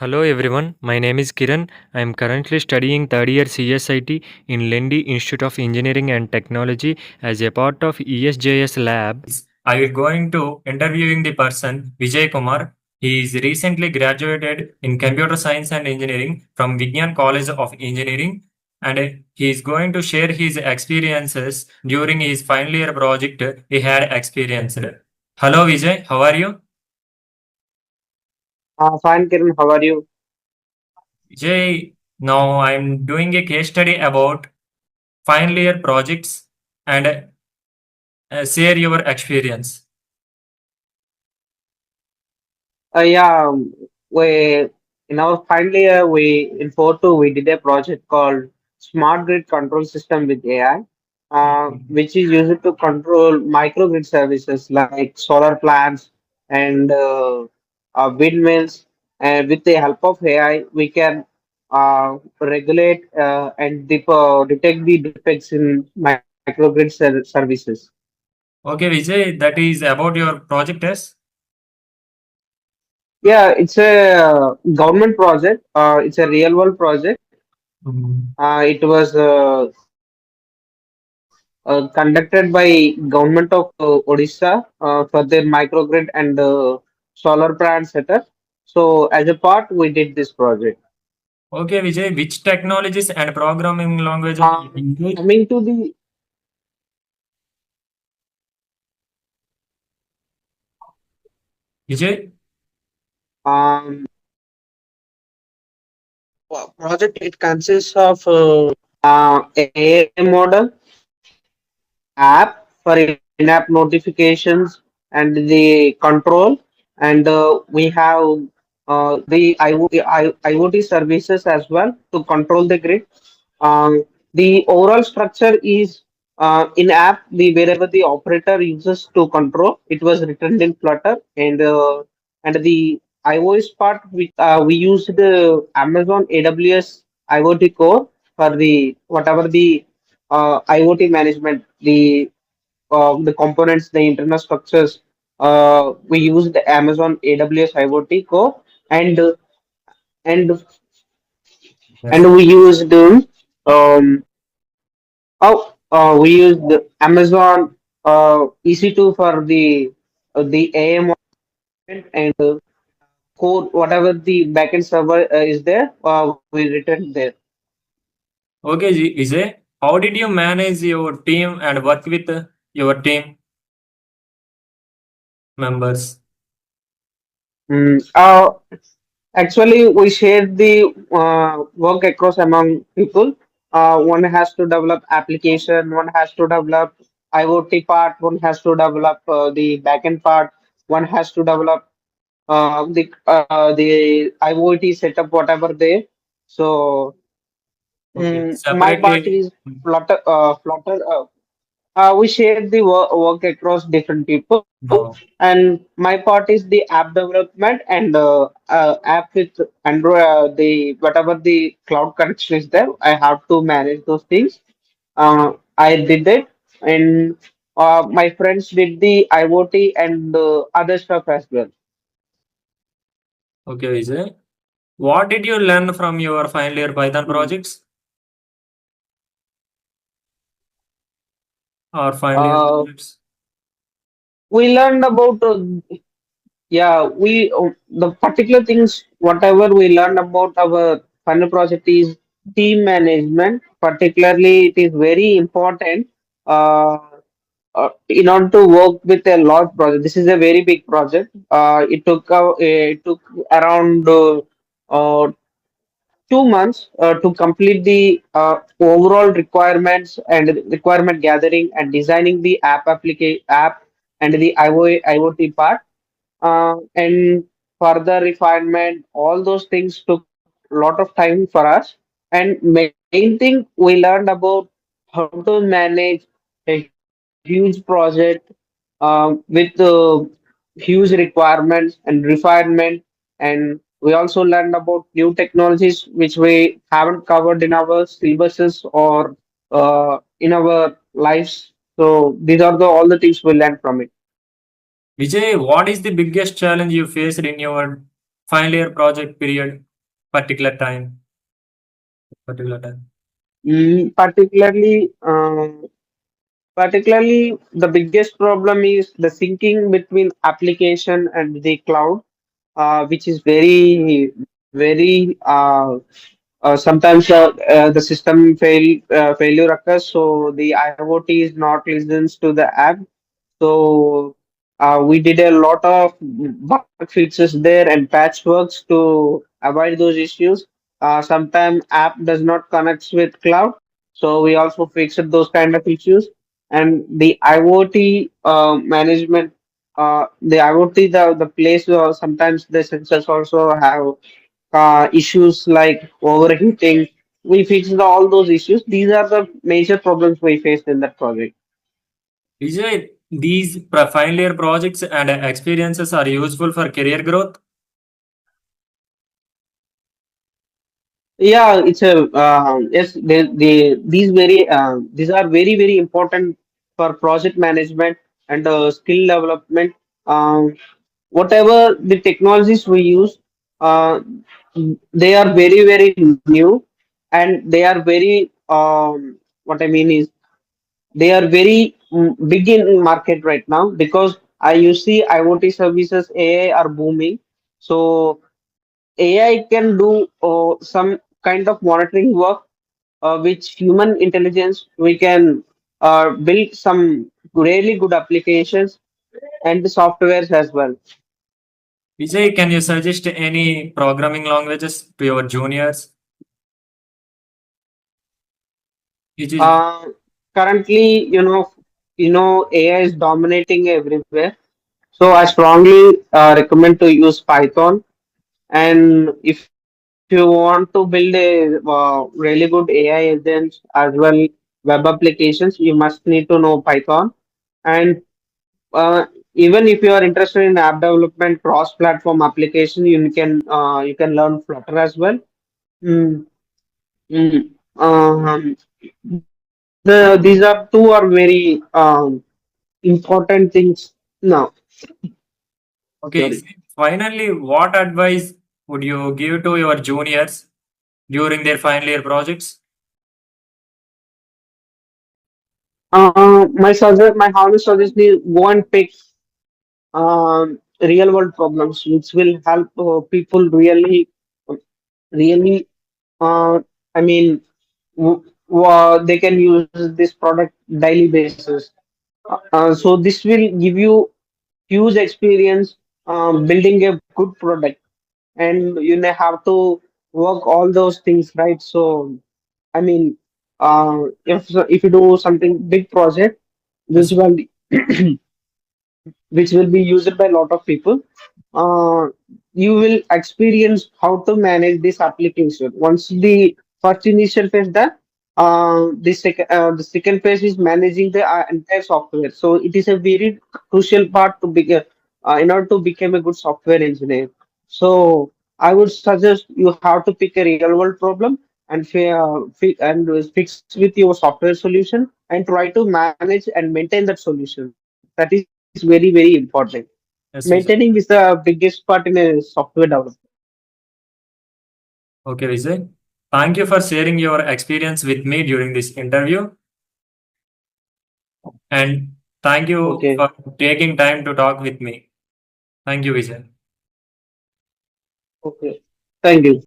Hello everyone, my name is Kiran. I am currently studying third year Csit in Lendi Institute of Engineering and Technology as a part of ESJS Lab. I will going to interviewing the person Vijay Kumar. He is recently graduated in Computer Science and Engineering from Vigyan College of Engineering, and he is going to share his experiences during his final year project he had experienced. Hello Vijay, how are you? Fine, Kiran. How are you? Jay, now I'm doing a case study about final year projects and share your experience. Yeah, we in our final year we in 4.2 we did a project called Smart Grid Control System with AI, which is used to control microgrid services like solar plants and windmills. And with the help of AI, we can regulate and detect the defects in microgrid services. Okay, Vijay, that is about your project as. Yeah, it's a government project. It's a real world project. Mhm. It was conducted by government of Odisha for their microgrid and solar plant setup. So as a part, we did this project. Okay, Vijay, which technologies and programming languages Uh, you use? coming to the Vijay? um, project, it consists of AI model, app for in-app notifications and the control, and we have the IoT services as well to control the grid. The overall structure is in app the wherever the operator uses to control. It was written in Flutter, and the iOS part we used the Amazon AWS IoT core for the whatever the IoT management, the components, the internal structures. We use the Amazon AWS IoT core, and and Yes. and we used we used the Amazon EC2 for the AM and core whatever the backend server is there. We written there. Okay, Vijay, how did you manage your team and work with your team members? Mm, actually, we shared the work across among people. One has to develop application, one has to develop IoT part, one has to develop the backend part, one has to develop the IoT setup, whatever they. So Okay, my part separately. is Flutter. We share the work across different people, No. and my part is the app development and app with Android. The whatever the cloud connection is there, I have to manage those things. I did it, and my friends did the IoT and other stuff as well. Okay, Vijay. What did you learn from your final year Python Mm. projects or final year Uh, projects? we learned about yeah, the particular things, whatever we learned about our final project is team management. Particularly, it is very important uh, in order to work with a large project. This is a very big project. It took around 2 months to complete the overall requirements and requirement gathering and designing the app and the IoT part and further refinement. All those things took a lot of time for us. And main thing we learned about how to manage a huge project with huge requirements and refinement. And we also learned about new technologies which we haven't covered in our syllabuses or in our lives. So these are all the things we learned from it. Vijay, what is the biggest challenge you faced in your final year project period? particular time? Particular time. Mm, particularly, the biggest problem is the syncing between application and the cloud, which is very sometimes the system failure occurs, so the IoT is not listens to the app. So we did a lot of bug fixes there and patchworks to avoid those issues. Sometimes app does not connect with cloud, so we also fixed those kind of issues. And the IoT management, the IoT, the place sometimes the sensors also have issues like overheating. We fixed all those issues. These are the major problems we faced in that project. Vijay, these final year projects and experiences are useful for career growth. Yeah, it's a yes. These are very important for project management and skill development. Um, Whatever the technologies we use, uh, they are very new, and they are very what I mean is they are very big in market right now, because you see IoT services AI are booming. So AI can do some kind of monitoring work, which human intelligence we can build some really good applications and the softwares as well. Vijay, can you suggest any programming languages to your juniors? It is Uh, Currently, AI is dominating everywhere. So I strongly recommend to use Python. And if you want to build a really good AI agents as well, web applications, you must need to know Python. And even if you are interested in app development, cross-platform application, you can learn Flutter as well. Mm, mm. These are two are very important things now. okay. Sorry. Finally, what advice would you give to your juniors during their final year projects? My honest suggestion is go and pick real world problems, which will help people really. I mean, they can use this product daily basis. So this will give you huge experience building a good product, and you may have to work all those things, right? So I mean, if you do something big project, which Yes. will which will be used by a lot of people, uh, you will experience how to manage this application. Once the first initial phase done, the second phase is managing the entire software. So it is a very crucial part to begin in order to become a good software engineer. So I would suggest you have to pick a real world problem and fix with your software solution, and try to manage and maintain that solution. That is very important. Yes, Maintaining Vijay. is the biggest part in a software development. Okay, Vijay. Thank you for sharing your experience with me during this interview. And thank you Okay. for taking time to talk with me. Thank you, Vijay. Okay. Thank you.